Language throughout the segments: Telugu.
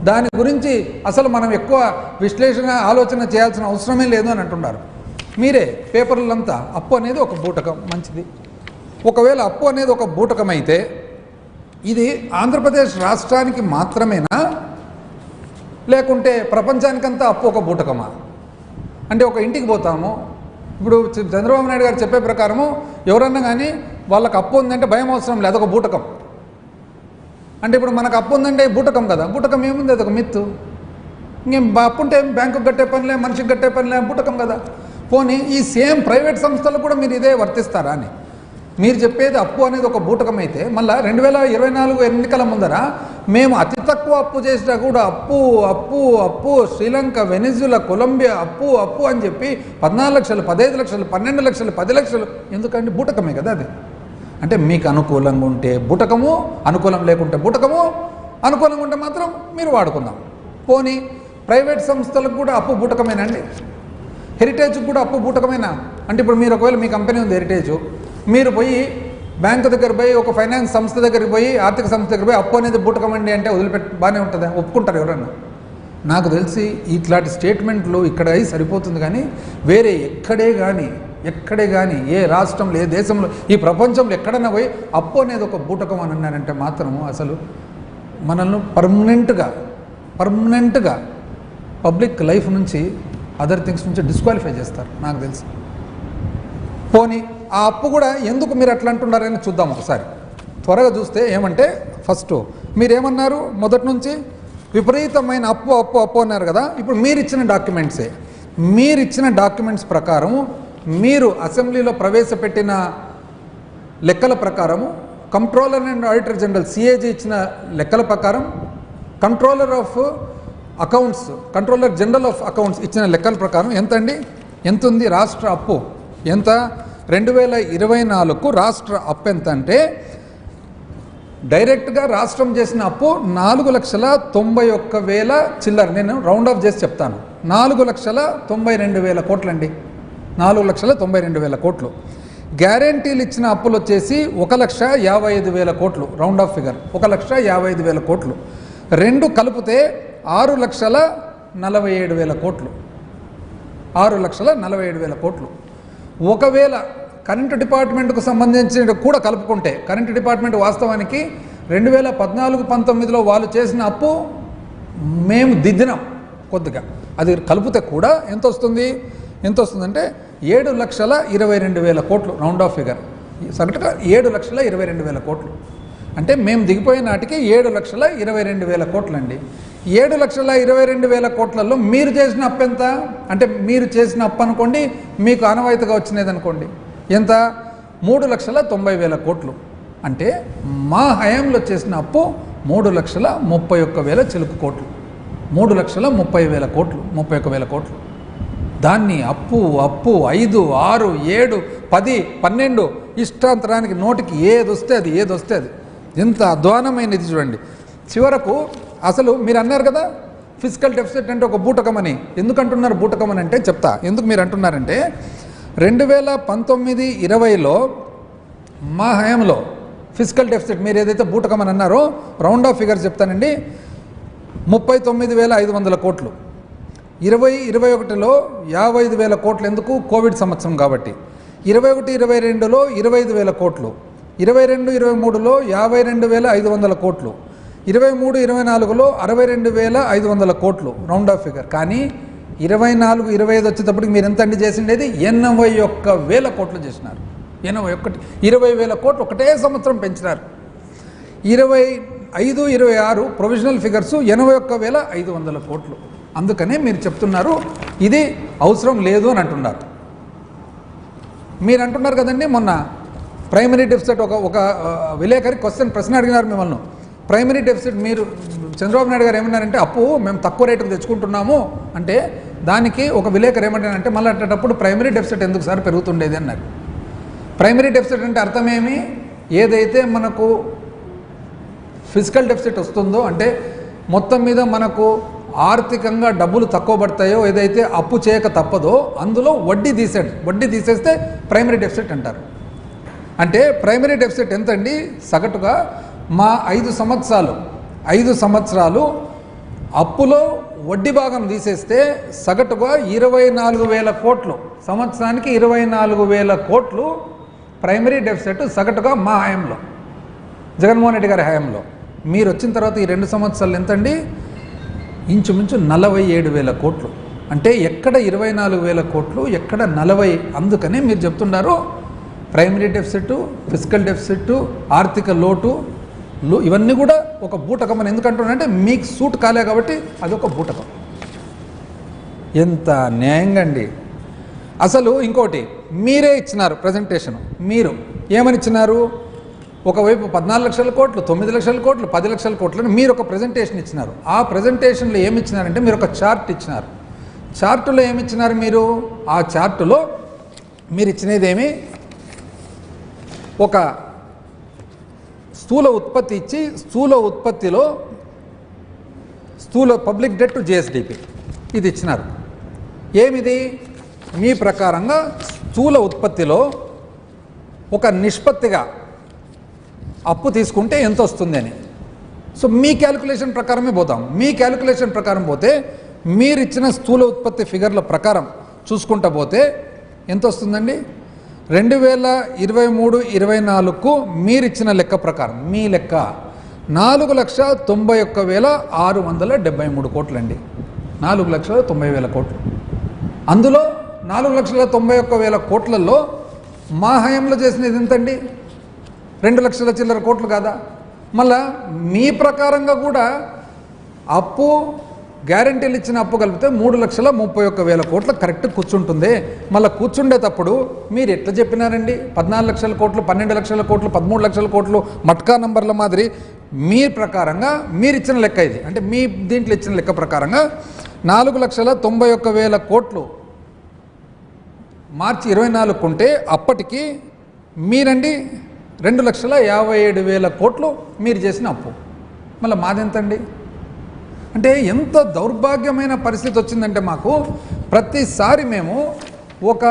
దాని గురించి అసలు మనం ఎక్కువ విశ్లేషణ ఆలోచన చేయాల్సిన అవసరమే లేదు అని అంటున్నారు. మీరే పేపర్లంతా అప్పు అనేది ఒక బూటకం, మంచిది. ఒకవేళ అప్పు అనేది ఒక బూటకం అయితే ఇది ఆంధ్రప్రదేశ్ రాష్ట్రానికి మాత్రమేనా, లేకుంటే ప్రపంచానికంతా అప్పు ఒక బూటకమా? అంటే ఒక ఇంటికి పోతాము, ఇప్పుడు చంద్రబాబు నాయుడు గారు చెప్పే ప్రకారము ఎవరన్నా కానీ వాళ్ళకి అప్పు ఉందంటే భయం అవసరం లేదు, అదొక బూటకం. అంటే ఇప్పుడు మనకు అప్పు ఉందంటే బూటకం కదా, బూటకం ఏముంది, అదొక మిత్తు. ఇంకేం అప్పు ఉంటే బ్యాంకుకి కట్టే పనిలే, మనిషికి కట్టే పనిలే, బూటకం కదా. పోనీ ఈ సేమ్ ప్రైవేట్ సంస్థలు కూడా మీరు ఇదే వర్తిస్తారా అని మీరు చెప్పేది అప్పు అనేది ఒక బూటకం అయితే, మళ్ళీ 2024 ఎన్నికల ముందర మేము అతి తక్కువ అప్పు చేసినా కూడా అప్పు అప్పు అప్పు, శ్రీలంక, వెనిజులా, కొలంబియా అప్పు అప్పు అని చెప్పి 14 లక్షలు, 15 లక్షలు, 12 లక్షలు, 10 లక్షలు, ఎందుకంటే బూటకమే కదా అది. అంటే మీకు అనుకూలంగా ఉంటే బూటకము, అనుకూలం లేకుంటే బూటకము, అనుకూలంగా ఉంటే మాత్రం మీరు వాడుకుందాం. పోనీ ప్రైవేట్ సంస్థలకు కూడా అప్పు బూటకమేనండి, హెరిటేజ్కి కూడా అప్పు బూటకమేనా? అంటే ఇప్పుడు మీరు ఒకవేళ మీ కంపెనీ ఉంది హెరిటేజ్, మీరు పోయి బ్యాంకు దగ్గర పోయి ఒక ఫైనాన్స్ సంస్థ దగ్గరికి పోయి ఆర్థిక సంస్థ దగ్గర పోయి అప్పు అనేది బూటకమండి అంటే వదిలిపెట్టి బాగానే ఉంటుందా? ఒప్పుకుంటారు ఎవరన్నా? నాకు తెలిసి ఇట్లాంటి స్టేట్మెంట్లు ఇక్కడ సరిపోతుంది, కానీ వేరే ఎక్కడే కానీ ఏ రాష్ట్రంలో, ఏ దేశంలో, ఈ ప్రపంచంలో ఎక్కడైనా పోయి అప్పు అనేది ఒక బూటకం అని అన్నారంటే మాత్రము అసలు మనల్ని పర్మనెంట్గా పబ్లిక్ లైఫ్ నుంచి, అదర్ థింగ్స్ నుంచి డిస్క్వాలిఫై చేస్తారు నాకు తెలిసి. పోనీ ఆ అప్పు కూడా ఎందుకు మీరు అట్లా అంటున్నారని చూద్దాం ఒకసారి. త్వరగా చూస్తే ఏమంటే, ఫస్ట్ మీరేమన్నారు, మొదటి నుంచి విపరీతమైన అప్పు అప్పు అప్పు అన్నారు కదా. ఇప్పుడు మీరిచ్చిన డాక్యుమెంట్స్ ప్రకారం, మీరు అసెంబ్లీలో ప్రవేశపెట్టిన లెక్కల ప్రకారము, controller and auditor general CAG ఇచ్చిన లెక్కల ప్రకారం, కంట్రోలర్ జనరల్ ఆఫ్ అకౌంట్స్ ఇచ్చిన లెక్కల ప్రకారం ఎంత ఉంది రాష్ట్ర అప్పు? ఎంత? 2024కు రాష్ట్ర అప్పు ఎంత అంటే, డైరెక్ట్గా రాష్ట్రం చేసిన అప్పు 4,91,000 చిల్లర. నేను రౌండ్ ఆఫ్ చేసి చెప్తాను, 4,92,000 కోట్లు అండి. 4,92,000 కోట్లు. గ్యారంటీలు ఇచ్చిన అప్పులు వచ్చేసి 1,55,000 కోట్లు, రౌండ్ ఆఫ్ ఫిగర్ 1,55,000 కోట్లు. రెండు కలిపితే 6,47,000 కోట్లు. 6,47,000 కోట్లు. ఒకవేళ కరెంటు డిపార్ట్మెంట్కు సంబంధించిన కూడా కలుపుకుంటే, కరెంటు డిపార్ట్మెంట్ వాస్తవానికి 2014-19లో వాళ్ళు చేసిన అప్పు మేము దిద్దినాం కొద్దిగా, అది కలిపితే కూడా ఎంత వస్తుందంటే 7,22,000 కోట్లు, రౌండ్ ఆఫ్ ఫిగర్ సగటుగా 7,22,000 కోట్లు. అంటే మేము దిగిపోయే నాటికి 7,22,000 కోట్లు అండి. 7,22,000 కోట్లలో మీరు చేసిన అప్పు ఎంత అంటే, మీరు చేసిన అప్పు అనుకోండి, మీకు ఆనవాయితీగా వచ్చినది అనుకోండి, ఎంత? 3,90,000 కోట్లు. అంటే మా హయాంలో చేసిన అప్పు 3,31,000 చిలుకు కోట్లు, 3,30,000 కోట్లు, 31,000 కోట్లు. దాన్ని అప్పు 5, 6, 7, 10, 12 ఇష్టాంతరానికి నోటికి ఏది వస్తే అది ఎంత అధ్వానమైనది చూడండి. చివరకు అసలు మీరు అన్నారు కదా ఫిజికల్ డెఫిసిట్ అంటే ఒక బూటకం అని. ఎందుకు అంటున్నారు బూటకం అని అంటే చెప్తా ఎందుకు మీరు అంటున్నారంటే, 2019-20లో మా హయాంలో ఫిజికల్ డెఫిసిట్ మీరు ఏదైతే బూటకం అని అన్నారో, రౌండ్ ఆఫ్ ఫిగర్స్ చెప్తానండి, 39,500 కోట్లు. 2021లో 55,000 కోట్లు. ఎందుకు? కోవిడ్ సంవత్సరం కాబట్టి. 21-22లో 25,000 కోట్లు. 22-23లో 52,500 కోట్లు. 23-24లో 62,500 కోట్లు, రౌండ్ ఆఫ్ ఫిగర్. కానీ 24-25 వచ్చేటప్పటికి మీరు ఎంత అండి చేసిండేది? 81,000 కోట్లు చేసినారు. 20,000 కోట్లు ఒకటే సంవత్సరం పెంచినారు. 25-26 ప్రొవిజనల్ ఫిగర్స్ 81,500 కోట్లు. అందుకనే మీరు చెప్తున్నారు ఇది అవసరం లేదు అని అంటున్నారు. మీరు అంటున్నారు కదండి, మొన్న ప్రైమరీ డెఫిసిట్ ఒక విలేకరి ప్రశ్న అడిగినారు మిమ్మల్ని. ప్రైమరీ డెఫిసిట్ మీరు చంద్రబాబు నాయుడు గారు ఏమన్నారంటే, అప్పు మేము తక్కువ రేటుకు తెచ్చుకుంటున్నాము అంటే, దానికి ఒక విలేకరు ఏమంటారంటే, మళ్ళీ అట్టేటప్పుడు ప్రైమరీ డెఫిసిట్ ఎందుకు సార్ పెరుగుతుండేది అన్నారు. ప్రైమరీ డెఫిసిట్ అంటే అర్థమేమి? ఏదైతే మనకు ఫిజికల్ డెఫిసిట్ వస్తుందో అంటే మొత్తం మీద మనకు ఆర్థికంగా డబ్బులు తక్కువ పడతాయో, ఏదైతే అప్పు చేయక తప్పదో అందులో వడ్డీ తీసేస్తే ప్రైమరీ డెఫిసిట్ అంటారు. అంటే ప్రైమరీ డెఫిసిట్ ఎంతండి? సగటుగా మా 5 సంవత్సరాలు 5 సంవత్సరాలు అప్పులో వడ్డీ భాగం తీసేస్తే సగటుగా 24,000 కోట్లు, సంవత్సరానికి 24,000 కోట్లు ప్రైమరీ డెఫిసిట్ సగటుగా మా హయాంలో, జగన్మోహన్ రెడ్డి గారి హయాంలో. మీరు వచ్చిన తర్వాత ఈ 2 సంవత్సరాలు ఎంతండి? ఇంచుమించు 47,000 కోట్లు. అంటే ఎక్కడ 24,000 కోట్లు, ఎక్కడ 40. అందుకనే మీరు చెప్తున్నారు ప్రైమరీ డెఫిసిట్, ఫిజికల్ డెఫిసిట్, ఆర్థిక లోటు ఇవన్నీ కూడా ఒక బూటకం అని ఎందుకంటున్నానంటే మీకు సూట్ కాలే కాబట్టి అదొక బూటకం. ఎంత న్యాయంగా అండి అసలు. ఇంకోటి మీరే ఇచ్చినారు ప్రజెంటేషన్. మీరు ఏమని ఇచ్చినారు? ఒకవైపు 14 లక్షల కోట్లు, 9 లక్షల కోట్లు, 10 లక్షల కోట్లు అని మీరు ఒక ప్రజెంటేషన్ ఇచ్చినారు. ఆ ప్రజెంటేషన్లో ఏమి ఇచ్చినారంటే మీరు ఒక చార్ట్ ఇచ్చినారు. చార్టులో ఏమి ఇచ్చినారు మీరు? ఆ చార్టులో మీరు ఇచ్చినదేమి ఒక స్థూల ఉత్పత్తి ఇచ్చి స్థూల ఉత్పత్తిలో స్థూల పబ్లిక్ డెట్ టు జిఎస్డిపి ఇది ఇచ్చినారు. ఏమిది? మీ ప్రకారంగా స్థూల ఉత్పత్తిలో ఒక నిష్పత్తిగా అప్పు తీసుకుంటే ఎంత వస్తుంది అని. సో మీ క్యాలిక్యులేషన్ ప్రకారమే పోతాం. మీ క్యాలిక్యులేషన్ ప్రకారం పోతే మీరు ఇచ్చిన స్థూల ఉత్పత్తి ఫిగర్ల ప్రకారం చూసుకుంటా పోతే ఎంత వస్తుందండి? 2023-24కు మీరు ఇచ్చిన లెక్క ప్రకారం మీ లెక్క 4,91,673 కోట్లు అండి. 4,90,000 కోట్లు. అందులో 4,91,000 కోట్లలో మా హయాంలో చేసినది ఎంతండి? 2 లక్షల చిల్లర కోట్లు కాదా? మళ్ళా మీ ప్రకారంగా కూడా అప్పు గ్యారంటీలు ఇచ్చిన అప్పు కలిపితే 3,31,000 కోట్లు కరెక్ట్ కూర్చుంటుంది. మళ్ళీ కూర్చుండేటప్పుడు మీరు ఎట్లా చెప్పినారండి? 14 లక్షల కోట్లు, 12 లక్షల కోట్లు, 13 లక్షల కోట్లు మట్కా నంబర్ల మాదిరి మీ ప్రకారంగా మీరు ఇచ్చిన లెక్క ఇది. అంటే మీ దీంట్లో ఇచ్చిన లెక్క ప్రకారంగా 4,91,000 కోట్లు మార్చి 24 ఉంటే అప్పటికి మీరండి 2,57,000 కోట్లు మీరు చేసిన అప్పు. మళ్ళీ మాదెంతండి? అంటే ఎంత దౌర్భాగ్యమైన పరిస్థితి వచ్చిందంటే మాకు ప్రతిసారి మేము ఒక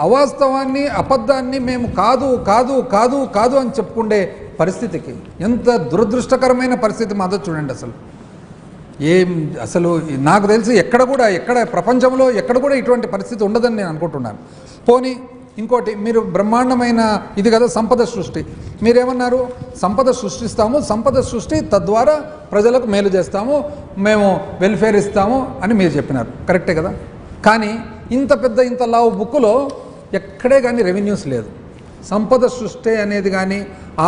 అవాస్తవాన్ని, అబద్ధాన్ని మేము కాదు కాదు కాదు కాదు అని చెప్పుకుండే పరిస్థితికి ఎంత దురదృష్టకరమైన పరిస్థితి మాదో చూడండి. అసలు నాకు తెలిసి ఎక్కడ ప్రపంచంలో ఎక్కడ కూడా ఇటువంటి పరిస్థితి ఉండదని నేను అనుకుంటున్నాను. పోనీ ఇంకోటి, మీరు బ్రహ్మాండమైన ఇది కదా సంపద సృష్టి. మీరేమన్నారు? సంపద సృష్టిస్తాము, సంపద సృష్టి తద్వారా ప్రజలకు మేలు చేస్తాము, మేము వెల్ఫేర్ ఇస్తాము అని మీరు చెప్పినారు. కరెక్టే కదా? కానీ ఇంత లావు బుక్కులో ఎక్కడే కానీ రెవెన్యూస్ లేదు, సంపద సృష్టి అనేది కానీ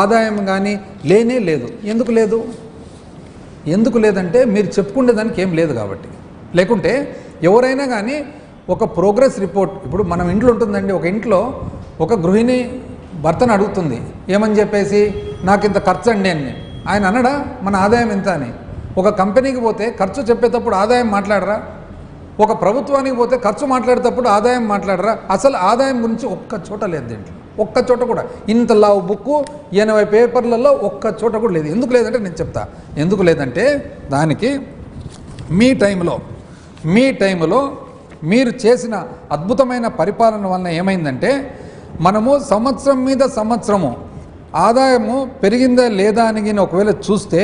ఆదాయం కానీ లేనే లేదు. ఎందుకు లేదంటే మీరు చెప్పుకునే దానికి ఏం లేదు కాబట్టి. లేకుంటే ఎవరైనా కానీ ఒక ప్రోగ్రెస్ రిపోర్ట్, ఇప్పుడు మనం ఇంట్లో ఉంటుందండి, ఒక ఇంట్లో ఒక గృహిణి భర్తను అడుగుతుంది ఏమని చెప్పేసి, నాకు ఇంత ఖర్చు అండి అని. ఆయన అనడా మన ఆదాయం ఎంత అని? ఒక కంపెనీకి పోతే ఖర్చు చెప్పేటప్పుడు ఆదాయం మాట్లాడరా? ఒక ప్రభుత్వానికి పోతే ఖర్చు మాట్లాడేటప్పుడు ఆదాయం మాట్లాడరా? అసలు ఆదాయం గురించి ఒక్క చోట లేదు దీంట్లో, ఒక్క చోట కూడా. ఇంత లావు బుక్కు 80 పేపర్లలో ఒక్క చోట కూడా లేదు. ఎందుకు లేదంటే నేను చెప్తా ఎందుకు లేదంటే, దానికి మీ టైంలో మీరు చేసిన అద్భుతమైన పరిపాలన వలన ఏమైందంటే, మనము సంవత్సరం మీద సంవత్సరము ఆదాయము పెరిగిందా లేదా అని ఒకవేళ చూస్తే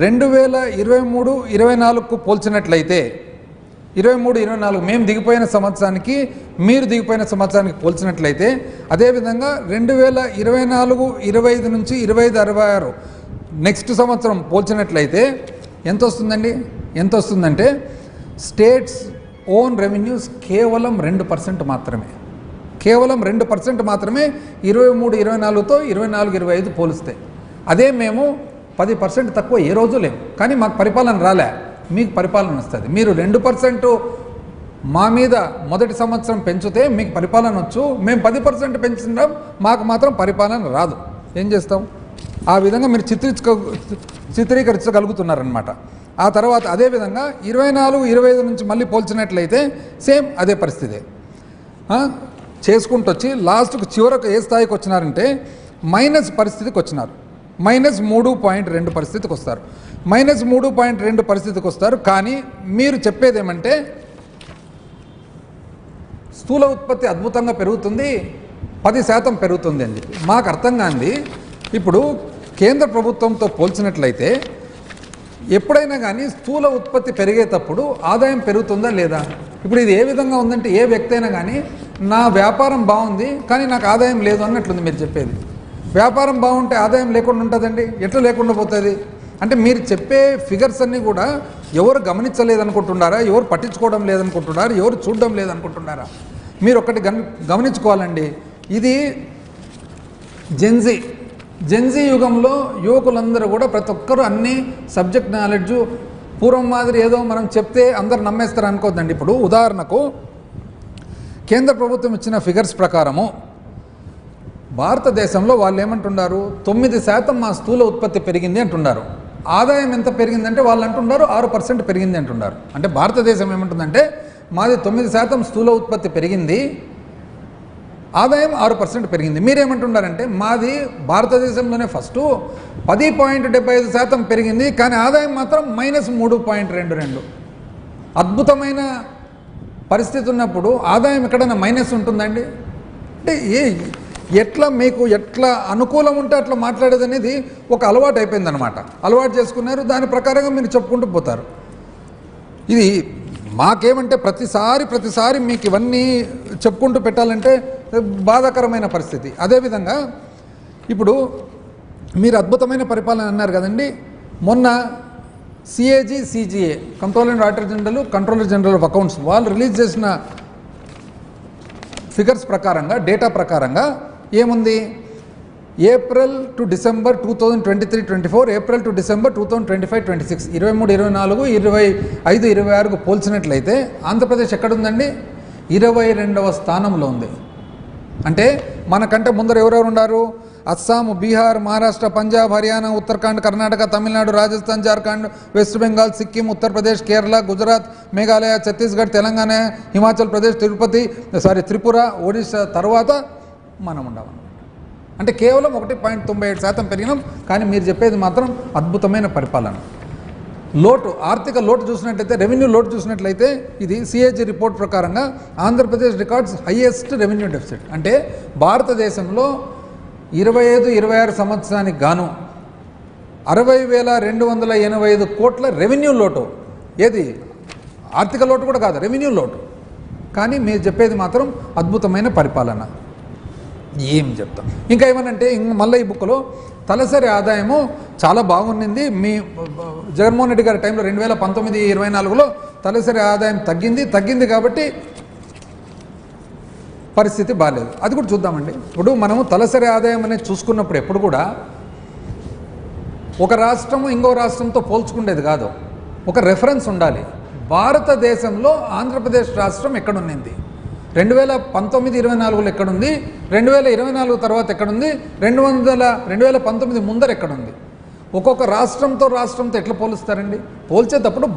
2023-24కు పోల్చినట్లయితే 23-24 మేము దిగిపోయిన సంవత్సరానికి మీరు దిగిపోయిన సంవత్సరానికి పోల్చినట్లయితే, అదేవిధంగా 2024-25 నుంచి 25-26 నెక్స్ట్ సంవత్సరం పోల్చినట్లయితే ఎంత వస్తుందంటే స్టేట్స్ ఓన్ రెవెన్యూస్ కేవలం 2% మాత్రమే. కేవలం 2% మాత్రమే 23-24తో 24-25 పోలిస్తే. అదే మేము 10% తక్కువ ఏ రోజు లేవు. కానీ మాకు పరిపాలన రాలే, మీకు పరిపాలన వస్తుంది. మీరు 2% మా మీద మొదటి సంవత్సరం పెంచితే మీకు పరిపాలన వచ్చు, మేము 10% పెంచుతాం, మాకు మాత్రం పరిపాలన రాదు. ఏం చేస్తాం? ఆ విధంగా మీరు చిత్రీకరించగలుగుతున్నారనమాట. ఆ తర్వాత అదేవిధంగా 24-25 నుంచి మళ్ళీ పోల్చినట్లయితే సేమ్ అదే పరిస్థితి చేసుకుంటూ వచ్చి లాస్ట్కు చివరకు ఏ స్థాయికి వచ్చినారంటే మైనస్ పరిస్థితికి వచ్చినారు. -3.2 పరిస్థితికి వస్తారు. -3.2 పరిస్థితికి వస్తారు. కానీ మీరు చెప్పేది ఏమంటే స్థూల ఉత్పత్తి అద్భుతంగా పెరుగుతుంది, 10% పెరుగుతుంది అని చెప్పి. మాకు అర్థం కాంది, ఇప్పుడు కేంద్ర ప్రభుత్వంతో పోల్చినట్లయితే ఎప్పుడైనా కానీ స్థూల ఉత్పత్తి పెరిగేటప్పుడు ఆదాయం పెరుగుతుందా లేదా? ఇప్పుడు ఇది ఏ విధంగా ఉందంటే ఏ వ్యక్తి అయినా కానీ నా వ్యాపారం బాగుంది కానీ నాకు ఆదాయం లేదు అన్నట్లుంది మీరు చెప్పేది. వ్యాపారం బాగుంటే ఆదాయం లేకుండా ఉంటుందండి, ఎట్లా లేకుండా పోతుంది? అంటే మీరు చెప్పే ఫిగర్స్ అన్నీ కూడా ఎవరు గమనించలేదనుకుంటున్నారా, ఎవరు పట్టించుకోవడం లేదనుకుంటున్నారా, ఎవరు చూడడం లేదనుకుంటున్నారా? మీరు ఒకటి గమనించుకోవాలండి, ఇది జెన్జీ యుగంలో యువకులందరూ కూడా ప్రతి ఒక్కరూ అన్ని సబ్జెక్ట్ నాలెడ్జు పూర్వం మాదిరి ఏదో మనం చెప్తే అందరు నమ్మేస్తారు అనుకోద్దండి. ఇప్పుడు ఉదాహరణకు కేంద్ర ప్రభుత్వం ఇచ్చిన ఫిగర్స్ ప్రకారము భారతదేశంలో వాళ్ళు ఏమంటున్నారు, 9% మా స్థూల ఉత్పత్తి పెరిగింది అంటున్నారు. ఆదాయం ఎంత పెరిగిందంటే వాళ్ళు అంటున్నారు 6% పెరిగింది అంటున్నారు. అంటే భారతదేశం ఏమంటుందంటే మాది 9% స్థూల ఉత్పత్తి పెరిగింది, ఆదాయం 6% పెరిగింది. మీరేమంటున్నారంటే మాది భారతదేశంలోనే ఫస్ట్ 10.75% పెరిగింది కానీ ఆదాయం మాత్రం -3.22. అద్భుతమైన పరిస్థితి ఉన్నప్పుడు ఆదాయం ఎక్కడైనా మైనస్ ఉంటుందండి? అంటే ఎట్లా మీకు ఎట్లా అనుకూలం ఉంటే అట్లా మాట్లాడేది అనేది ఒక అలవాటు అయిపోయిందనమాట. అలవాటు చేసుకున్నారు, దాని ప్రకారంగా మీరు చెప్పుకుంటూ పోతారు. ఇది మాకేమంటే ప్రతిసారి మీకు ఇవన్నీ చెప్పుకుంటూ పెట్టాలంటే బాధాకరమైన పరిస్థితి. అదేవిధంగా ఇప్పుడు మీరు అద్భుతమైన పరిపాలన అన్నారు కదండి. మొన్న CAG-CGA controller and auditor general, controller general of accounts వాళ్ళు రిలీజ్ చేసిన ఫిగర్స్ ప్రకారంగా, డేటా ప్రకారంగా ఏముంది, April to December 2023-24, April to December 2025-26, 23-24, 25-26 పోల్చినట్లయితే ఆంధ్రప్రదేశ్ ఎక్కడుందండి? 22వ స్థానంలో ఉంది. అంటే మనకంటే ముందర ఎవరెవరు ఉన్నారు? అస్సాం, బీహార్, మహారాష్ట్ర, పంజాబ్, హర్యానా, ఉత్తరాఖండ్, కర్ణాటక, తమిళనాడు, రాజస్థాన్, జార్ఖండ్, వెస్ట్ బెంగాల్, సిక్కిం, ఉత్తరప్రదేశ్, కేరళ, గుజరాత్, మేఘాలయ, ఛత్తీస్గఢ్, తెలంగాణ, హిమాచల్ ప్రదేశ్, త్రిపుర, ఒడిశా తర్వాత మనం ఉండమన్నమాట. అంటే కేవలం 1.97% పెరిగినాం. కానీ మీరు చెప్పేది మాత్రం అద్భుతమైన పరిపాలన. లోటు, ఆర్థిక లోటు చూసినట్లయితే, రెవెన్యూ లోటు చూసినట్లయితే ఇది CAG రిపోర్ట్ ప్రకారంగా Andhra Pradesh records highest revenue deficit. అంటే భారతదేశంలో 25-26 సంవత్సరానికి గాను 60,285 కోట్ల రెవెన్యూ లోటు. ఏది ఆర్థిక లోటు కూడా కాదు, రెవెన్యూ లోటు. కానీ మీరు చెప్పేది మాత్రం అద్భుతమైన పరిపాలన. ఏం చెప్తాం ఇంకా ఏమనంటే, మళ్ళీ ఈ బుక్లో తలసరి ఆదాయము చాలా బాగుండింది. మీ జగన్మోహన్ రెడ్డి గారి టైంలో 2019-24లో తలసరి ఆదాయం తగ్గింది కాబట్టి పరిస్థితి బాగాలేదు. అది కూడా చూద్దామండి. ఇప్పుడు మనము తలసరి ఆదాయం అనేది చూసుకున్నప్పుడు ఎప్పుడు కూడా ఒక రాష్ట్రము ఇంకో రాష్ట్రంతో పోల్చుకునేది కాదు, ఒక రెఫరెన్స్ ఉండాలి. భారతదేశంలో ఆంధ్రప్రదేశ్ రాష్ట్రం ఎక్కడుంది, 2019-24లో ఎక్కడుంది, 2024 తర్వాత ఎక్కడుంది, 2019 ముందర ఎక్కడుంది? ఒక్కొక్క రాష్ట్రంతో ఎట్లా పోలుస్తారండి? పోల్చేటప్పుడు